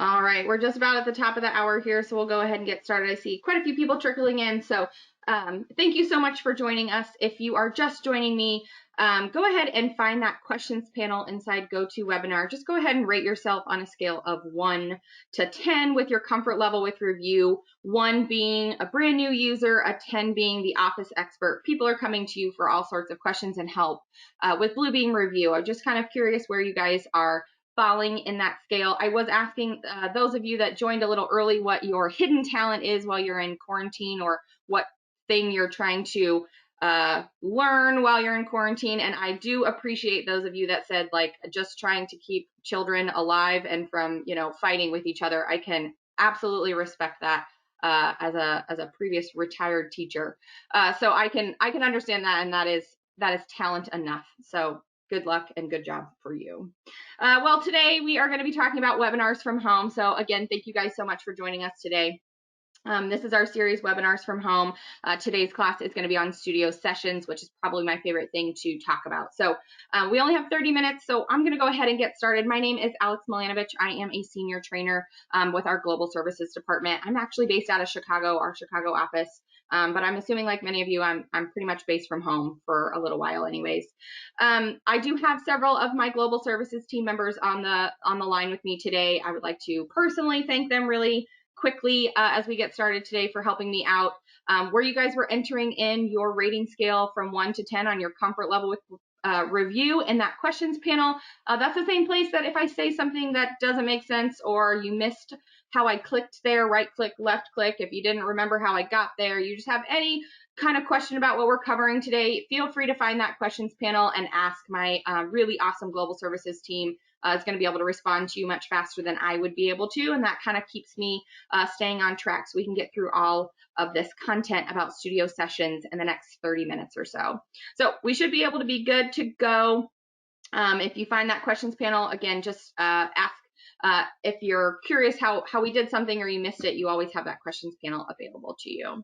All right, we're just about at the top of the hour here, so we'll go ahead and get started. I see quite a few people trickling in, so thank you so much for joining us. If you are just joining me, go ahead and find that questions panel inside GoToWebinar. Just go ahead and rate yourself on a scale of 1 to 10 with your comfort level with review, 1 being a brand new user, a 10 being the office expert. People are coming to you for all sorts of questions and help with Bluebeam review. I'm just kind of curious where you guys are falling in that scale. I was asking those of you that joined a little early what your hidden talent is while you're in quarantine, or what thing you're trying to learn while you're in quarantine. And I do appreciate those of you that said, like, just trying to keep children alive and from, fighting with each other. I can absolutely respect that as a previous retired teacher. So I can understand that, and that is talent enough. So good luck and good job for you. Well, today we are going to be talking about webinars from home. So again, thank you guys so much for joining us today. This is our series, Webinars from Home. Today's class is going to be on studio sessions, which is probably my favorite thing to talk about. So we only have 30 minutes, so I'm going to go ahead and get started. My name is Alex Milanovich. I am a senior trainer with our Global Services Department. I'm actually based out of Chicago, our Chicago office. But I'm assuming, like many of you, I'm pretty much based from home for a little while anyways. I do have several of my Global Services team members on the line with me today. I would like to personally thank them really quickly as we get started today for helping me out. Where you guys were entering in your rating scale from 1 to 10 on your comfort level with review in that questions panel, that's the same place that if I say something that doesn't make sense, or you missed how I clicked there, right click, left click, if you didn't remember how I got there, you just have any kind of question about what we're covering today, feel free to find that questions panel and ask. My really awesome global services team is going to be able to respond to you much faster than I would be able to, and that kind of keeps me staying on track so we can get through all of this content about studio sessions in the next 30 minutes or so. So we should be able to be good to go. If you find that questions panel, again, just ask. If you're curious how we did something or you missed it, you always have that questions panel available to you.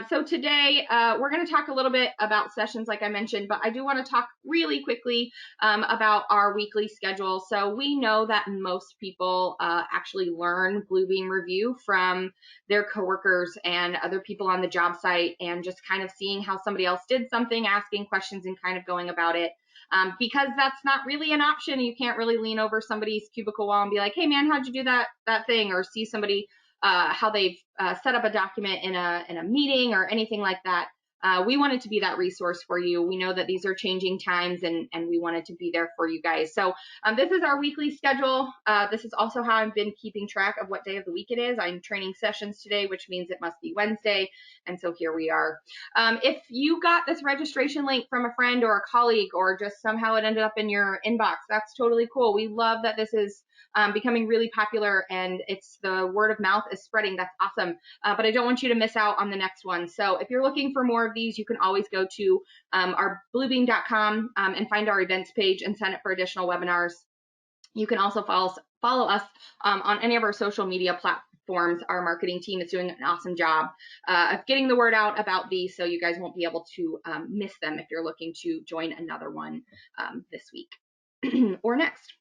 So today we're going to talk a little bit about sessions, like I mentioned, but I do want to talk really quickly about our weekly schedule. So we know that most people actually learn Bluebeam review from their coworkers and other people on the job site, and just kind of seeing how somebody else did something, asking questions and kind of going about it. Because that's not really an option. You can't really lean over somebody's cubicle wall and be like, hey man, how'd you do that thing? Or see somebody how they've set up a document in a meeting or anything like that. We wanted to be that resource for you. We know that these are changing times, and we wanted to be there for you guys. So this is our weekly schedule. This is also how I've been keeping track of what day of the week it is. I'm training sessions today, which means it must be Wednesday. And so here we are. If you got this registration link from a friend or a colleague, or just somehow it ended up in your inbox, that's totally cool. We love that this is becoming really popular, and it's the word of mouth is spreading. That's awesome. But I don't want you to miss out on the next one. So if you're looking for more of these, you can always go to our bluebeam.com and find our events page and sign up for additional webinars. You can also follow us on any of our social media platforms. Our marketing team is doing an awesome job of getting the word out about these, so you guys won't be able to miss them if you're looking to join another one this week or next.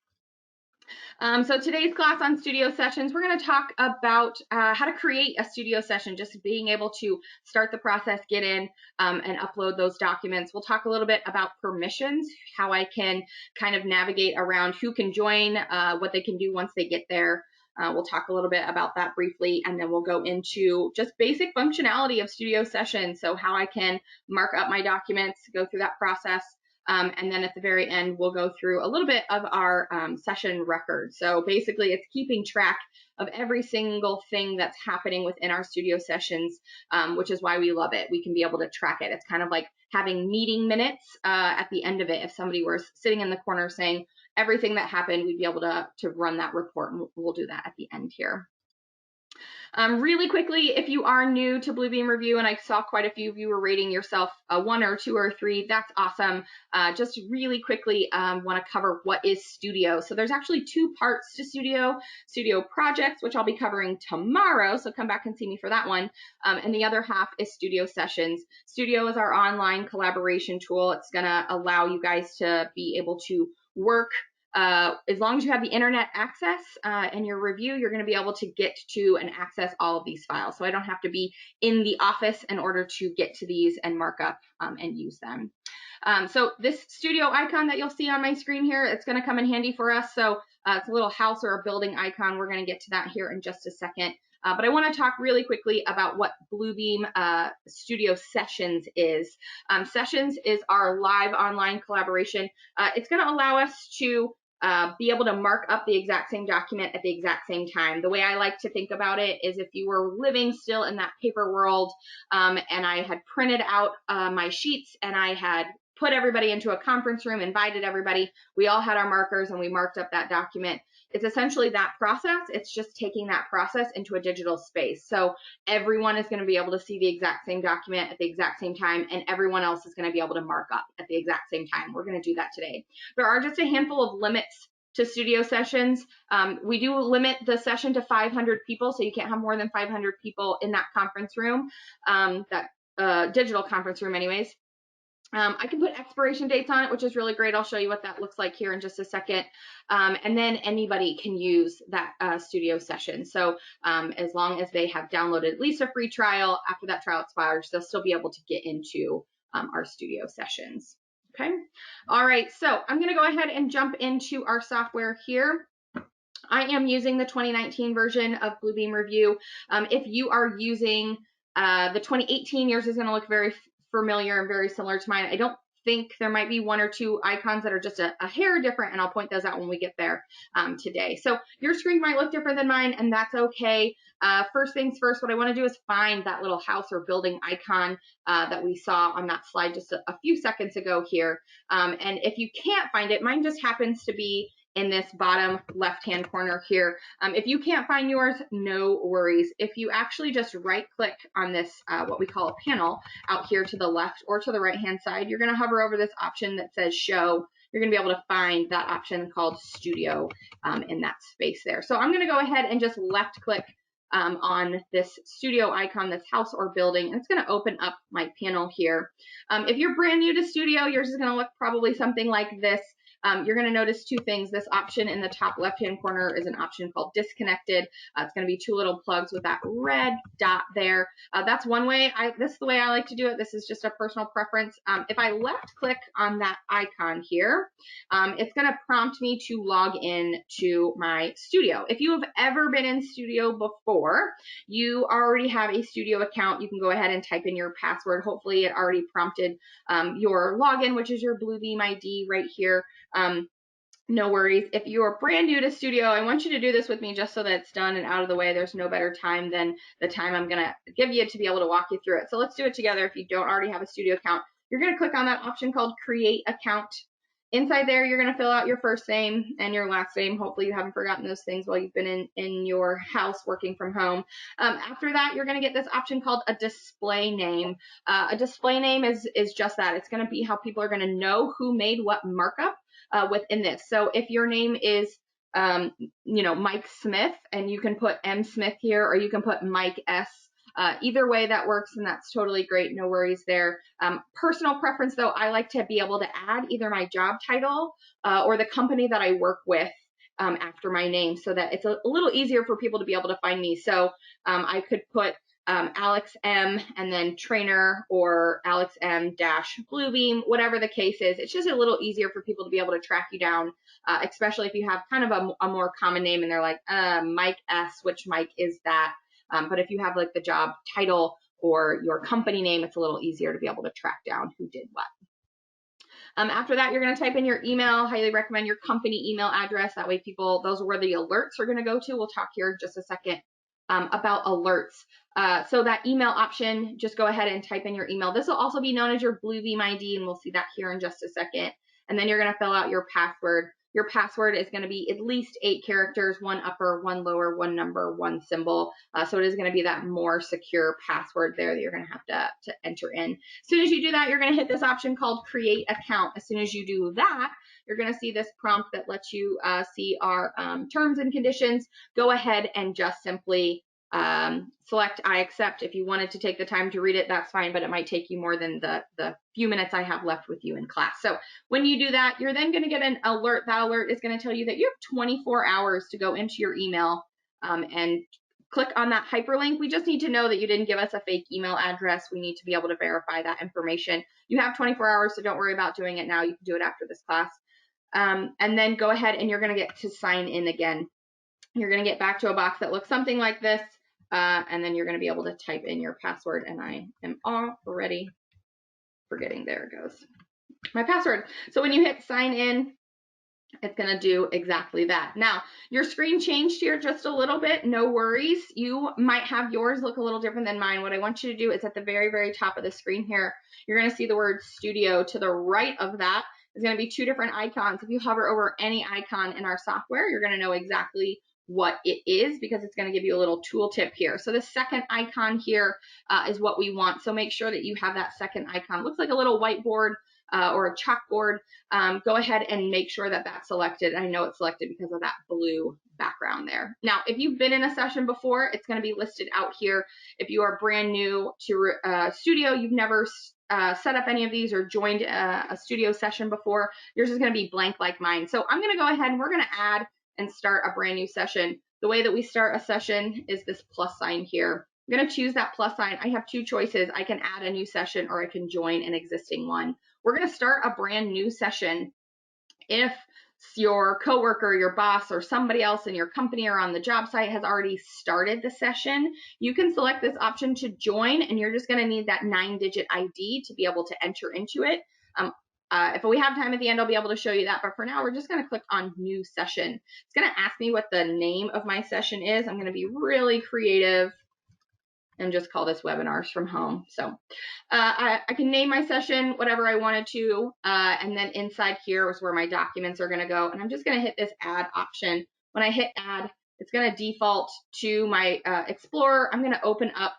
So today's class on studio sessions, we're going to talk about how to create a studio session, just being able to start the process, get in and upload those documents. We'll talk a little bit about permissions, how I can kind of navigate around who can join, what they can do once they get there. We'll talk a little bit about that briefly, and then we'll go into just basic functionality of studio sessions. So how I can mark up my documents, go through that process. And then at the very end, we'll go through a little bit of our session record. So basically, it's keeping track of every single thing that's happening within our studio sessions, which is why we love it. We can be able to track it. It's kind of like having meeting minutes at the end of it. If somebody were sitting in the corner saying everything that happened, we'd be able to run that report, and we'll do that at the end here. Really quickly, if you are new to Bluebeam Review, and I saw quite a few of you were rating yourself a 1 or 2 or 3, that's awesome. Just really quickly want to cover what is Studio. So there's actually 2 parts to Studio. Studio Projects, which I'll be covering tomorrow, so come back and see me for that one. And the other half is Studio Sessions. Studio is our online collaboration tool. It's going to allow you guys to be able to work as long as you have the internet access and your review, you're going to be able to get to and access all of these files. So I don't have to be in the office in order to get to these and mark up and use them. So this studio icon that you'll see on my screen here, it's going to come in handy for us. So it's a little house or a building icon. We're going to get to that here in just a second. But I want to talk really quickly about what Bluebeam Studio Sessions is. Sessions is our live online collaboration. It's going to allow us to be able to mark up the exact same document at the exact same time. The way I like to think about it is if you were living still in that paper world and I had printed out my sheets and I had put everybody into a conference room, invited everybody, we all had our markers and we marked up that document. It's essentially that process. It's just taking that process into a digital space. So everyone is going to be able to see the exact same document at the exact same time, and everyone else is going to be able to mark up at the exact same time. We're going to do that today. There are just a handful of limits to studio sessions. We do limit the session to 500 people, so you can't have more than 500 people in that conference room, that digital conference room anyways. I can put expiration dates on it, which is really great. I'll show you what that looks like here in just a second. And then anybody can use that studio session. So as long as they have downloaded at least a free trial, after that trial expires, they'll still be able to get into our studio sessions. Okay. All right. So I'm going to go ahead and jump into our software here. I am using the 2019 version of Bluebeam Review. If you are using the 2018, yours is going to look very familiar and very similar to mine. I don't think there might be one or two icons that are just a hair different, and I'll point those out when we get there today. So your screen might look different than mine, and that's okay. First things first, what I want to do is find that little house or building icon that we saw on that slide just a few seconds ago here. And if you can't find it, mine just happens to be in this bottom left-hand corner here. If you can't find yours, no worries. If you actually just right-click on this, what we call a panel out here to the left or to the right-hand side, you're gonna hover over this option that says Show. You're gonna be able to find that option called Studio in that space there. So I'm gonna go ahead and just left-click on this studio icon, this house or building, and it's gonna open up my panel here. If you're brand new to Studio, yours is gonna look probably something like this. You're going to notice two things. This option in the top left-hand corner is an option called disconnected. It's going to be two little plugs with that red dot there. That's one way. This is the way I like to do it. This is just a personal preference. If I left-click on that icon here, it's going to prompt me to log in to my Studio. If you have ever been in Studio before, you already have a Studio account. You can go ahead and type in your password. Hopefully, it already prompted your login, which is your Bluebeam ID right here. No worries. If you're brand new to Studio, I want you to do this with me just so that it's done and out of the way. There's no better time than the time I'm going to give you to be able to walk you through it. So let's do it together. If you don't already have a Studio account, you're going to click on that option called Create Account. Inside there, you're going to fill out your first name and your last name. Hopefully you haven't forgotten those things while you've been in your house working from home. After that, you're going to get this option called a display name. A display name is just that. It's going to be how people are going to know who made what markup within this. So if your name is, Mike Smith, and you can put M Smith here, or you can put Mike S. Either way that works, and that's totally great. No worries there. Personal preference though, I like to be able to add either my job title or the company that I work with after my name, so that it's a little easier for people to be able to find me. So I could put Alex M and then trainer, or Alex M dash Bluebeam, whatever the case is. It's just a little easier for people to be able to track you down, especially if you have kind of a more common name and they're like, Mike S, which Mike is that? But if you have like the job title or your company name, it's a little easier to be able to track down who did what. After that, you're going to type in your email. Highly recommend your company email address. That way those are where the alerts are going to go to. We'll talk here in just a second about alerts. So that email option, just go ahead and type in your email. This will also be known as your Bluebeam ID, and we'll see that here in just a second. And then you're going to fill out your password. Your password is going to be at least 8 characters, 1 upper, 1 lower, 1 number, 1 symbol. So it is going to be that more secure password there that you're going to have to enter in. As soon as you do that, you're going to hit this option called Create Account. As soon as you do that, you're going to see this prompt that lets you see our terms and conditions. Go ahead and just simply select I accept. If you wanted to take the time to read it, that's fine, but it might take you more than the few minutes I have left with you in class. So when you do that, you're then going to get an alert. That alert is going to tell you that you have 24 hours to go into your email and click on that hyperlink. We just need to know that you didn't give us a fake email address. We need to be able to verify that information. You have 24 hours, so don't worry about doing it now. You can do it after this class. And then go ahead and you're going to get to sign in again. You're going to get back to a box that looks something like this, and then you're going to be able to type in your password, and I am already forgetting. There it goes. My password. So when you hit sign in, it's going to do exactly that. Now, your screen changed here just a little bit. No worries. You might have yours look a little different than mine. What I want you to do is at the very, very top of the screen here, you're going to see the word studio. To the right of that is going to be two different icons. If you hover over any icon in our software, you're going to know exactly what it is because it's going to give you a little tooltip here. So the second icon here is what we want. So make sure that you have that second icon. It looks like a little whiteboard or a chalkboard. Go ahead and make sure that that's selected. I know it's selected because of that blue background there. Now, if you've been in a session before, it's going to be listed out here. If you are brand new to Studio, you've never set up any of these or joined a Studio session before, yours is going to be blank like mine. So I'm going to go ahead and we're going to add and start a brand new session. The way that we start a session is this plus sign here. I'm going to choose that plus sign. I have two choices. I can add a new session or I can join an existing one. We're going to start a brand new session. If your coworker, your boss, or somebody else in your company or on the job site has already started the session, you can select this option to join, and you're just going to need that 9-digit ID to be able to enter into it. If we have time at the end, I'll be able to show you that, but for now, we're just going to click on new session. It's going to ask me what the name of my session is. I'm going to be really creative and just call this webinars from home. So I can name my session whatever I wanted to, and then inside here is where my documents are going to go, and I'm just going to hit this add option. When I hit add, it's going to default to my Explorer. I'm going to open up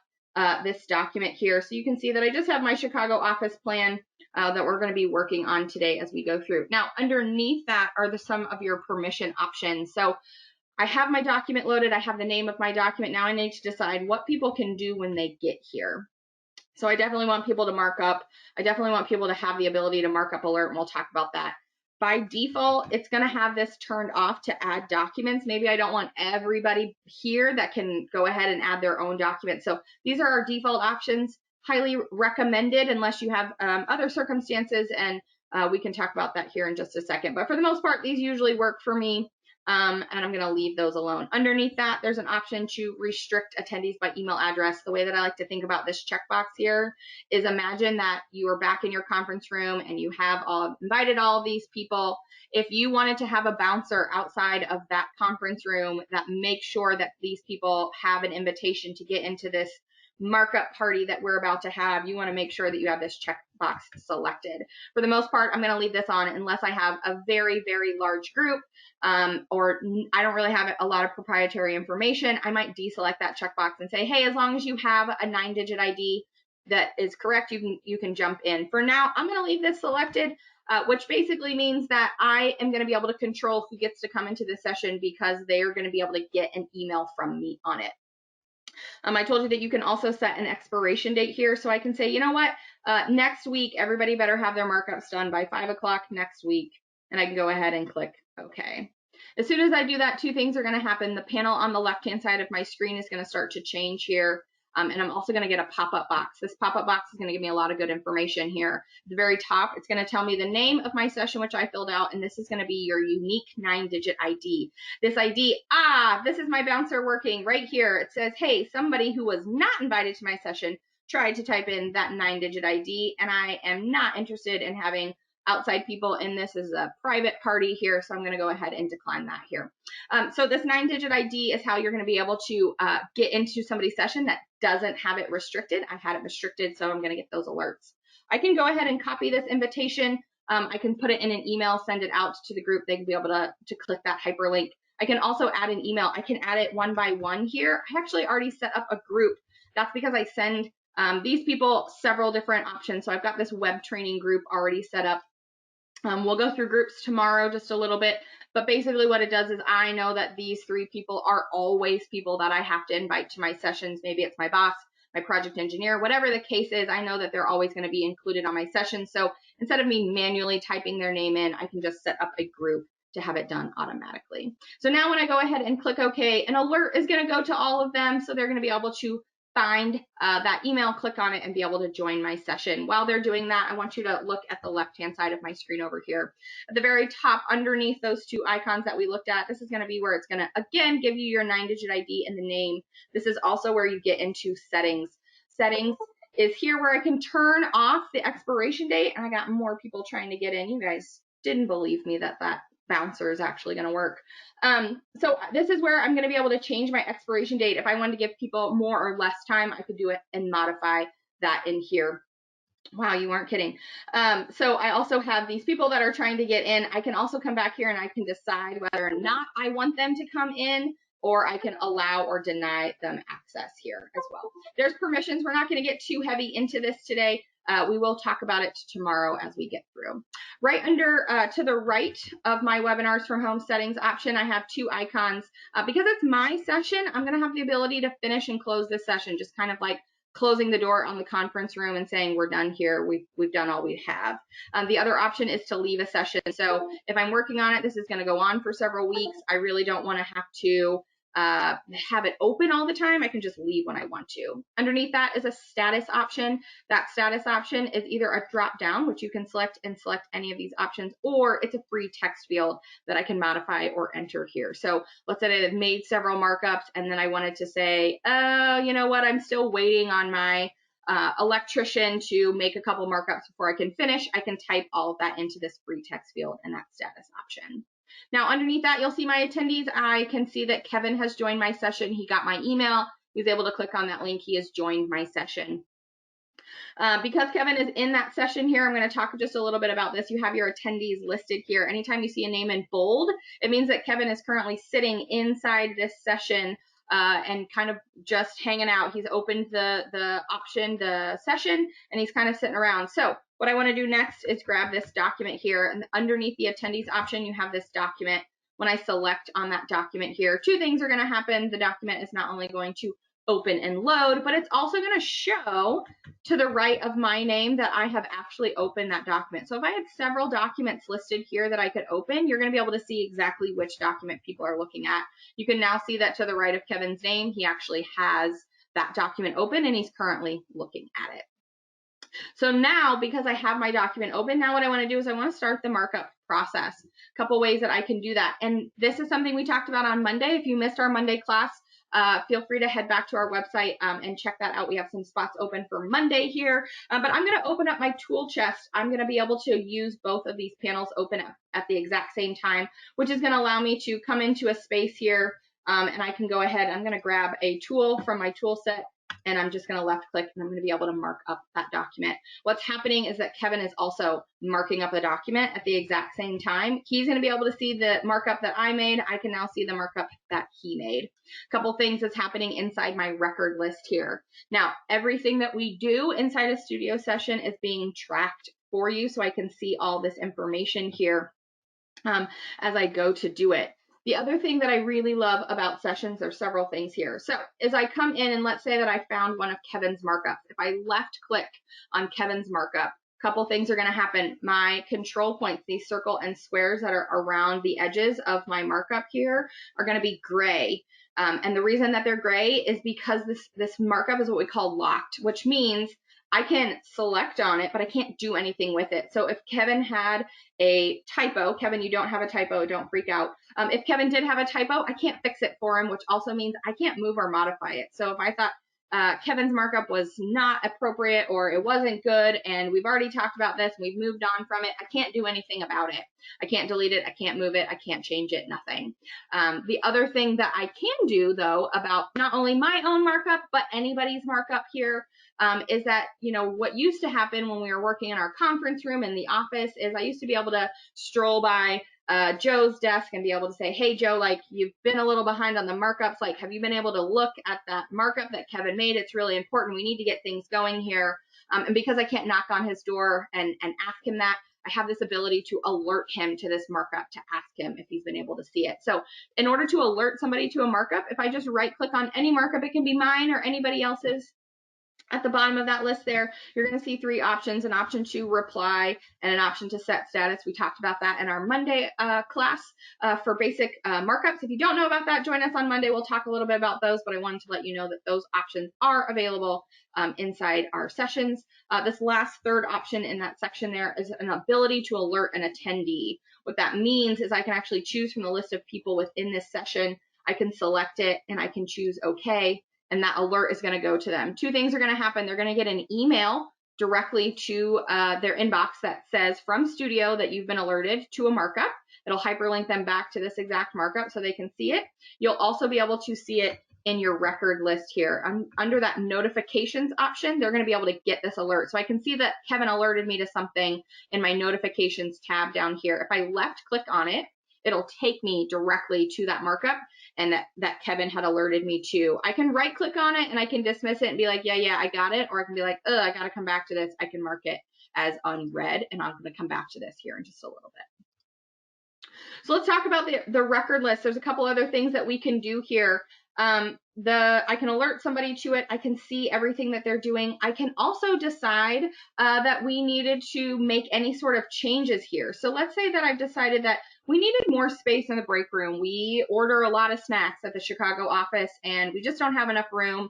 this document here so you can see that I just have my Chicago office plan that we're going to be working on today as we go through. Now, underneath that are some of your permission options. So I have my document loaded. I have the name of my document. Now I need to decide what people can do when they get here. So I definitely want people to mark up. I definitely want people to have the ability to mark up alert, and we'll talk about that. By default, it's going to have this turned off to add documents. Maybe I don't want everybody here that can go ahead and add their own documents. So these are our default options. Highly recommended unless you have other circumstances, and we can talk about that here in just a second. But for the most part, these usually work for me. And I'm going to leave those alone. Underneath that, there's an option to restrict attendees by email address. The way that I like to think about this checkbox here is imagine that you are back in your conference room and you have invited all of these people. If you wanted to have a bouncer outside of that conference room that makes sure that these people have an invitation to get into this markup party that we're about to have, you want to make sure that you have this checkbox selected. For the most part, I'm going to leave this on unless I have a very, very large group or I don't really have a lot of proprietary information. I might deselect that checkbox and say, hey, as long as you have a 9-digit ID that is correct, you can jump in. For now, I'm going to leave this selected, which basically means that I am going to be able to control who gets to come into the session because they are going to be able to get an email from me on it. I told you that you can also set an expiration date here. So I can say, you know what, next week, everybody better have their markups done by 5 o'clock next week. And I can go ahead and click OK. As soon as I do that, two things are going to happen. The panel on the left-hand side of my screen is going to start to change here. And I'm also going to get a pop-up box. This pop-up box is going to give me a lot of good information here. At the very top, it's going to tell me the name of my session, which I filled out, and this is going to be your unique 9-digit ID. This ID, this is my bouncer working right here. It says, hey, somebody who was not invited to my session tried to type in that 9-digit ID, and I am not interested in having outside people in this. Is a private party here, so I'm going to go ahead and decline that here. So this 9-digit ID is how you're going to be able to get into somebody's session that doesn't have it restricted. I had it restricted, so I'm going to get those alerts. I can go ahead and copy this invitation. I can put it in an email, send it out to the group. They can be able to click that hyperlink. I can also add an email. I can add it one by one here. I actually already set up a group. That's because I send these people several different options. So I've got this web training group already set up. We'll go through groups tomorrow just a little bit, But basically what it does is I know that these 3 people are always people that I have to invite to my sessions. Maybe it's my boss, my project engineer, whatever the case is, I know that they're always going to be included on my session. So instead of me manually typing their name in, I can just set up a group to have it done automatically. So now when I go ahead and click OK, an alert is going to go to all of them. So they're going to be able to find that email, click on it, and be able to join my session. While they're doing that, I want you to look at the left-hand side of my screen over here. At the very top, underneath those 2 icons that we looked at, this is going to be where it's going to, again, give you your 9-digit ID and the name. This is also where you get into settings. Settings is here where I can turn off the expiration date, and I got more people trying to get in. You guys didn't believe me that bouncer is actually going to work. So this is where I'm going to be able to change my expiration date. If I wanted to give people more or less time, I could do it and modify that in here. Wow, you weren't kidding. So I also have these people that are trying to get in. I can also come back here and I can decide whether or not I want them to come in, or I can allow or deny them access here as well. There's permissions. We're not going to get too heavy into this today. We will talk about it tomorrow as we get through. Right under to the right of my webinars from home settings option, I have 2 icons. Because it's my session, I'm going to have the ability to finish and close this session, just kind of like closing the door on the conference room and saying we're done here, we've done all we have. The other option is to leave a session. So if I'm working on it, this is going to go on for several weeks. I really don't want to have to have it open all the time. I can just leave when I want to. Underneath that is a status option. That status option is either a drop down, which you can select and select any of these options, or it's a free text field that I can modify or enter here. So let's say I had made several markups and then I wanted to say, oh, you know what, I'm still waiting on my electrician to make a couple markups before I can finish. I can type all of that into this free text field and that status option. Now, underneath that, you'll see my attendees. I can see that Kevin has joined my session. He got my email. He was able to click on that link. He has joined my session. Because Kevin is in that session here, I'm going to talk just a little bit about this. You have your attendees listed here. Anytime you see a name in bold, it means that Kevin is currently sitting inside this session and kind of just hanging out. He's opened the session, and he's kind of sitting around. So what I want to do next is grab this document here, and underneath the attendees option, you have this document. When I select on that document here, 2 things are going to happen. The document is not only going to open and load, but it's also going to show to the right of my name that I have actually opened that document. So if I had several documents listed here that I could open, you're going to be able to see exactly which document people are looking at. You can now see that to the right of Kevin's name, he actually has that document open and he's currently looking at it. So now, because I have my document open, now what I want to do is I want to start the markup process. A couple ways that I can do that. And this is something we talked about on Monday. If you missed our Monday class, feel free to head back to our website and check that out. We have some spots open for Monday here, but I'm going to open up my tool chest. I'm going to be able to use both of these panels open at the exact same time, which is going to allow me to come into a space here and I can go ahead. I'm going to grab a tool from my tool set, and I'm just going to left click and I'm going to be able to mark up that document. What's happening is that Kevin is also marking up the document at the exact same time. He's going to be able to see the markup that I made. I can now see the markup that he made. A couple things that's happening inside my record list here. Now, everything that we do inside a studio session is being tracked for you, so I can see all this information here as I go to do it. The other thing that I really love about sessions, there's several things here. So as I come in and let's say that I found one of Kevin's markups, if I left click on Kevin's markup, a couple things are going to happen. My control points, these circle and squares that are around the edges of my markup here, are going to be gray. And the reason that they're gray is because this markup is what we call locked, which means I can select on it, but I can't do anything with it. So if Kevin had a typo, Kevin, you don't have a typo, don't freak out. If Kevin did have a typo, I can't fix it for him, which also means I can't move or modify it. So if I thought Kevin's markup was not appropriate or it wasn't good, and we've already talked about this, and we've moved on from it, I can't do anything about it. I can't delete it, I can't move it, I can't change it, nothing. The other thing that I can do, though, about not only my own markup, but anybody's markup here, is that, you know, what used to happen when we were working in our conference room in the office is I used to be able to stroll by Joe's desk and be able to say, hey, Joe, like, you've been a little behind on the markups. Like, have you been able to look at that markup that Kevin made? It's really important. We need to get things going here. And because I can't knock on his door and ask him that, I have this ability to alert him to this markup to ask him if he's been able to see it. So in order to alert somebody to a markup, if I just right click on any markup, it can be mine or anybody else's. At the bottom of that list there, you're going to see 3 options, an option to reply and an option to set status. We talked about that in our Monday class for basic markups. If you don't know about that, join us on Monday. We'll talk a little bit about those, but I wanted to let you know that those options are available inside our sessions. This last 3rd option in that section there is an ability to alert an attendee. What that means is I can actually choose from the list of people within this session. I can select it and I can choose OK. And that alert is going to go to them. 2 things are going to happen. They're going to get an email directly to their inbox that says from Studio that you've been alerted to a markup. It'll hyperlink them back to this exact markup so they can see it. You'll also be able to see it in your record list here. Under that notifications option, they're going to be able to get this alert. So I can see that Kevin alerted me to something in my notifications tab down here. If I left click on it, it'll take me directly to that markup and that Kevin had alerted me to. I can right click on it and I can dismiss it and be like, yeah, I got it. Or I can be like, I got to come back to this. I can mark it as unread, and I'm going to come back to this here in just a little bit. So let's talk about the record list. There's a couple other things that we can do here. I can alert somebody to it. I can see everything that they're doing. I can also decide that we needed to make any sort of changes here. So let's say that I've decided that we needed more space in the break room. We order a lot of snacks at the Chicago office, and we just don't have enough room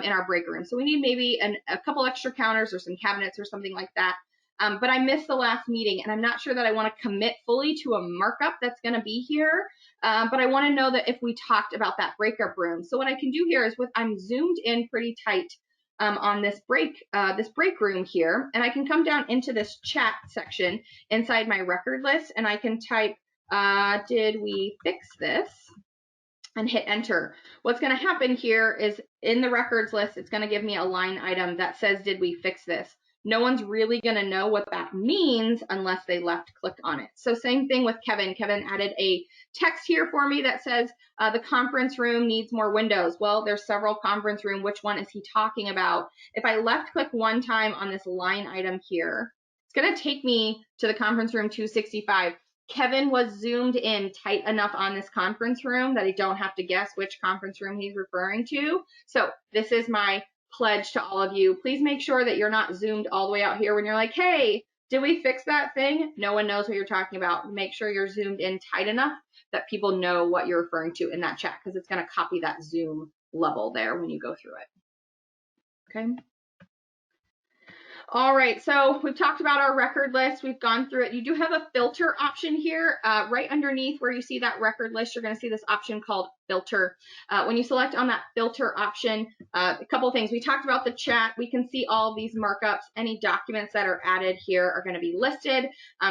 in our break room. So we need maybe a couple extra counters or some cabinets or something like that. But I missed the last meeting, and I'm not sure that I want to commit fully to a markup that's going to be here. But I want to know that if we talked about that breakup room. So what I can do here is I'm zoomed in pretty tight on this break room here, and I can come down into this chat section inside my record list, and I can type, did we fix this? And hit enter. What's going to happen here is in the records list, it's going to give me a line item that says, did we fix this? No one's really going to know what that means unless they left click on it. So same thing with Kevin. Kevin added a text here for me that says the conference room needs more windows. Well, there's several conference room. Which one is he talking about? If I left click one time on this line item here, it's going to take me to the conference room 265. Kevin was zoomed in tight enough on this conference room that I don't have to guess which conference room he's referring to. So this is my pledge to all of you. Please make sure that you're not zoomed all the way out here when you're like, hey, did we fix that thing? No one knows what you're talking about. Make sure you're zoomed in tight enough that people know what you're referring to in that chat, because it's going to copy that zoom level there when you go through it. Okay. All right, so we've talked about our record list. We've gone through it. You do have a filter option here. Right underneath where you see that record list, you're going to see this option called filter. When you select on that filter option, a couple of things. We talked about the chat. We can see all of these markups. Any documents that are added here are going to be listed.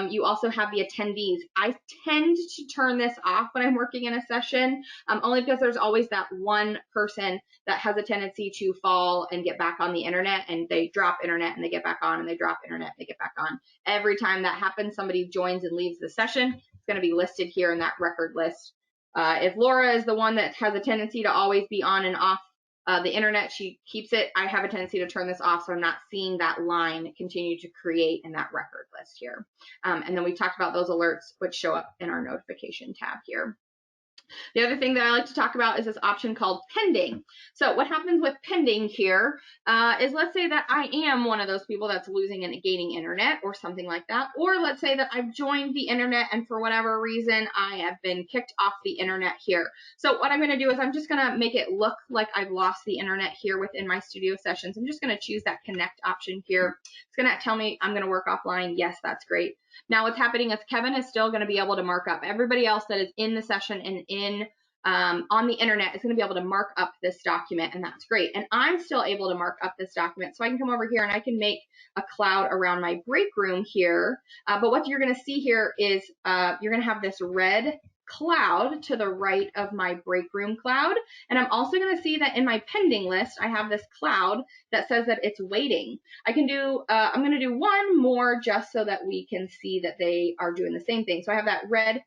You also have the attendees. I tend to turn this off when I'm working in a session, only because there's always that one person that has a tendency to fall and get back on the internet, and they drop internet and they get back on, and they drop internet and they get back on. Every time that happens, somebody joins and leaves the session. It's going to be listed here in that record list. If Laura is the one that has a tendency to always be on and off the internet, she keeps it. I have a tendency to turn this off, so I'm not seeing that line continue to create in that record list here. And then we talked about those alerts, which show up in our notification tab here. The other thing that I like to talk about is this option called pending. So what happens with pending here is, let's say that I am one of those people that's losing and gaining internet or something like that. Or let's say that I've joined the internet and for whatever reason, I have been kicked off the internet here. So what I'm going to do is I'm just going to make it look like I've lost the internet here within my studio sessions. I'm just going to choose that connect option here. It's going to tell me I'm going to work offline. Yes, that's great. Now what's happening is Kevin is still going to be able to mark up. Everybody else that is in the session and on the internet is going to be able to mark up this document, and that's great. And I'm still able to mark up this document. So I can come over here and I can make a cloud around my break room here. But what you're going to see here is you're going to have this red cloud to the right of my break room cloud. And I'm also going to see that in my pending list, I have this cloud that says that it's waiting. I can do, I'm going to do one more just so that we can see that they are doing the same thing. So I have that red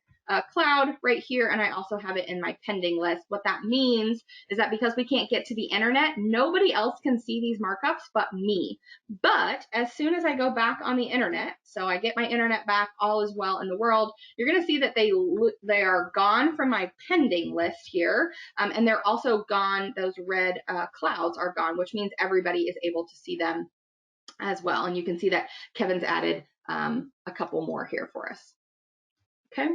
cloud right here, and I also have it in my pending list. What that means is that because we can't get to the internet, nobody else can see these markups but me. But as soon as I go back on the internet, so I get my internet back, all is well in the world, you're going to see that they are gone from my pending list here, and they're also gone. Those red clouds are gone, which means everybody is able to see them as well. And you can see that Kevin's added a couple more here for us. Okay.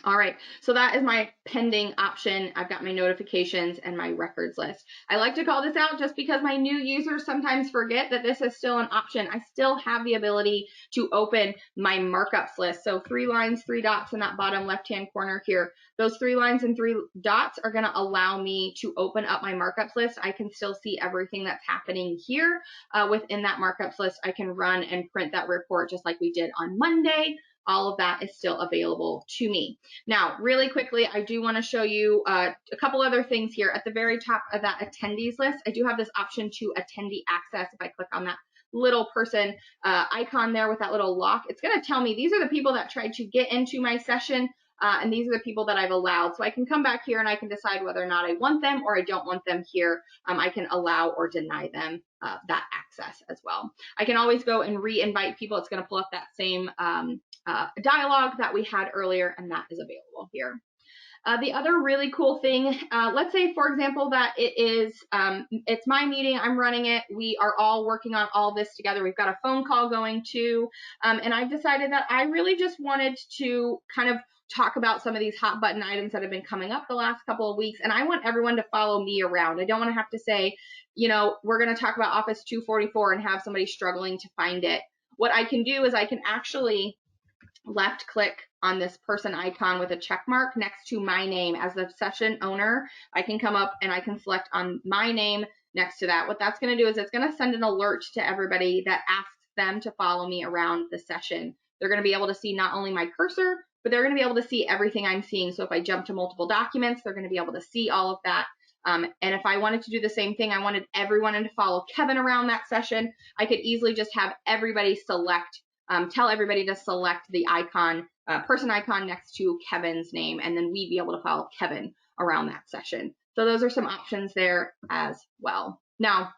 All right, so that is my pending option. I've got my notifications and my records list. I like to call this out just because my new users sometimes forget that this is still an option. I still have the ability to open my markups list. So 3 lines, 3 dots in that bottom left-hand corner here. Those 3 lines and 3 dots are gonna allow me to open up my markups list. I can still see everything that's happening here within that markups list. I can run and print that report just like we did on Monday. All of that is still available to me. Now, really quickly, I do want to show you a couple other things here. At the very top of that attendees list, I do have this option to attendee access. If I click on that little person icon there with that little lock, it's going to tell me these are the people that tried to get into my session, and these are the people that I've allowed. So I can come back here and I can decide whether or not I want them or I don't want them here. I can allow or deny them that access as well. I can always go and re-invite people. It's going to pull up that same dialogue that we had earlier, and that is available here. The other really cool thing, let's say, for example, that it's my meeting, I'm running it, we are all working on all this together, we've got a phone call going too, and I've decided that I really just wanted to kind of talk about some of these hot button items that have been coming up the last couple of weeks, and I want everyone to follow me around. I don't want to have to say, you know, we're going to talk about Office 244 and have somebody struggling to find it. What I can do is I can actually left click on this person icon with a check mark next to my name. As the session owner, I can come up and I can select on my name next to that. What that's going to do is it's going to send an alert to everybody that asks them to follow me around the session. They're going to be able to see not only my cursor, but they're going to be able to see everything I'm seeing. So if I jump to multiple documents, they're going to be able to see all of that. And if I wanted to do the same thing, I wanted everyone to follow Kevin around that session, I could easily just have everybody select tell everybody to select the icon, person icon next to Kevin's name, and then we'd be able to follow Kevin around that session. So those are some options there as well. Now,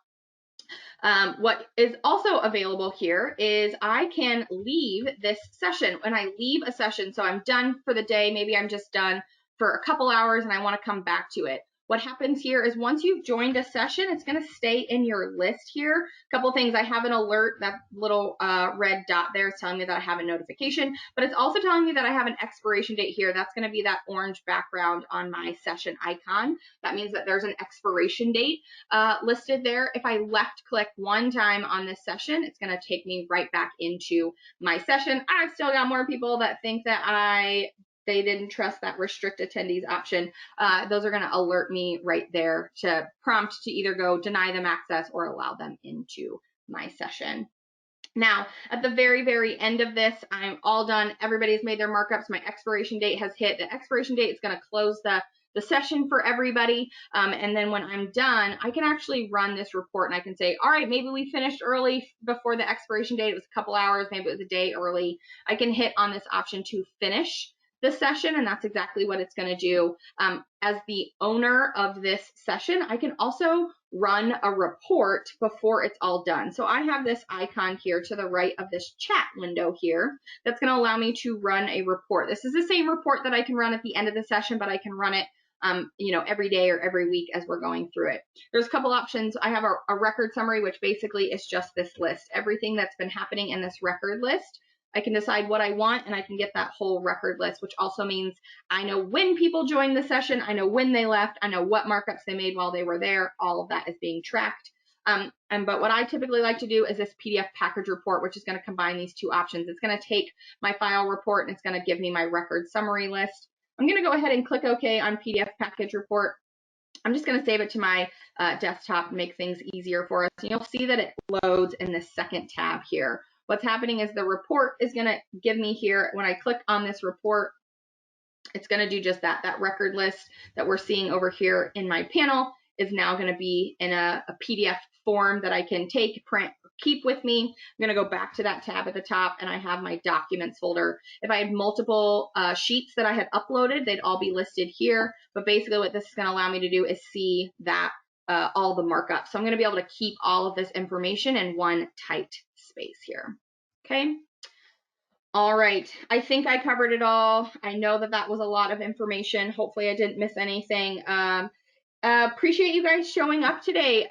what is also available here is I can leave this session. When I leave a session, so I'm done for the day, maybe I'm just done for a couple hours and I want to come back to it. What happens here is once you've joined a session, it's going to stay in your list here. A couple things, I have an alert, that little red dot there is telling me that I have a notification, but it's also telling me that I have an expiration date here. That's going to be that orange background on my session icon. That means that there's an expiration date listed there. If I left click one time on this session, it's going to take me right back into my session. I've still got more people that think that they didn't trust that restrict attendees option. Those are going to alert me right there to prompt to either go deny them access or allow them into my session. Now, at the very, very end of this, I'm all done. Everybody's made their markups. My expiration date has hit. The expiration date is going to close the session for everybody. And then when I'm done, I can actually run this report and I can say, all right, maybe we finished early before the expiration date. It was a couple hours, maybe it was a day early. I can hit on this option to finish the session, and that's exactly what it's going to do. As the owner of this session, I can also run a report before it's all done. So I have this icon here to the right of this chat window here that's going to allow me to run a report. This is the same report that I can run at the end of the session, but I can run it you know, every day or every week as we're going through it. There's a couple options. I have a record summary, which basically is just this list. Everything that's been happening in this record list, I can decide what I want and I can get that whole record list, which also means I know when people joined the session, I know when they left, I know what markups they made while they were there. All of that is being tracked. But what I typically like to do is this PDF package report, which is going to combine these two options. It's going to take my file report and it's going to give me my record summary list. I'm going to go ahead and click OK on PDF package report. I'm just going to save it to my desktop and make things easier for us. And you'll see that it loads in this second tab here. What's happening is the report is going to give me here, when I click on this report, it's going to do just that. That record list that we're seeing over here in my panel is now going to be in a PDF form that I can take, print, keep with me. I'm going to go back to that tab at the top, and I have my documents folder. If I had multiple sheets that I had uploaded, they'd all be listed here. But basically what this is going to allow me to do is see that all the markup. So I'm going to be able to keep all of this information in one tight space here. Okay. All right, I think I covered it all. I know that that was a lot of information. Hopefully I didn't miss anything. Appreciate you guys showing up today.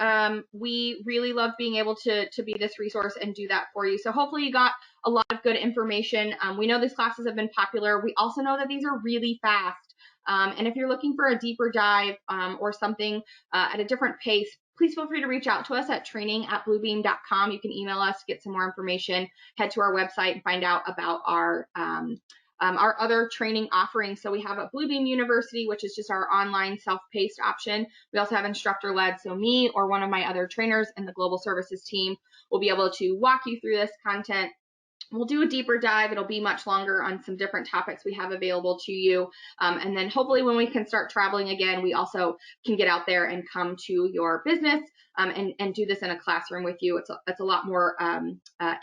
We really love being able to be this resource and do that for you. So hopefully you got a lot of good information. We know these classes have been popular. We also know that these are really fast. And if you're looking for a deeper dive or something at a different pace, please feel free to reach out to us at training@bluebeam.com. You can email us, get some more information, head to our website and find out about our other training offerings. So we have a Bluebeam University, which is just our online self-paced option. We also have instructor-led, so me or one of my other trainers in the global services team will be able to walk you through this content. We'll do a deeper dive. It'll be much longer on some different topics we have available to you. And then hopefully when we can start traveling again, we also can get out there and come to your business and do this in a classroom with you. It's a lot more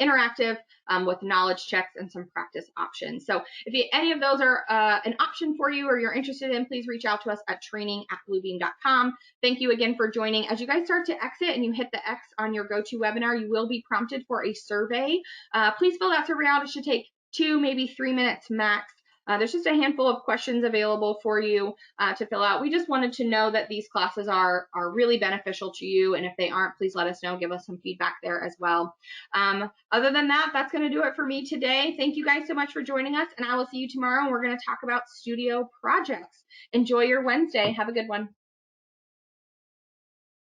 interactive with knowledge checks and some practice options. So if any of those are an option for you or you're interested in, please reach out to us at training@bluebeam.com. Thank you again for joining. As you guys start to exit and you hit the X on your GoToWebinar, you will be prompted for a survey. Please fill that survey out. It should take 2, maybe 3 minutes max. There's just a handful of questions available for you to fill out. We just wanted to know that these classes are really beneficial to you, and if they aren't, please let us know. Give us some feedback there as well. Other than that, that's going to do it for me today. Thank you guys so much for joining us, and I will see you tomorrow, and we're going to talk about studio projects. Enjoy your Wednesday. Have a good one.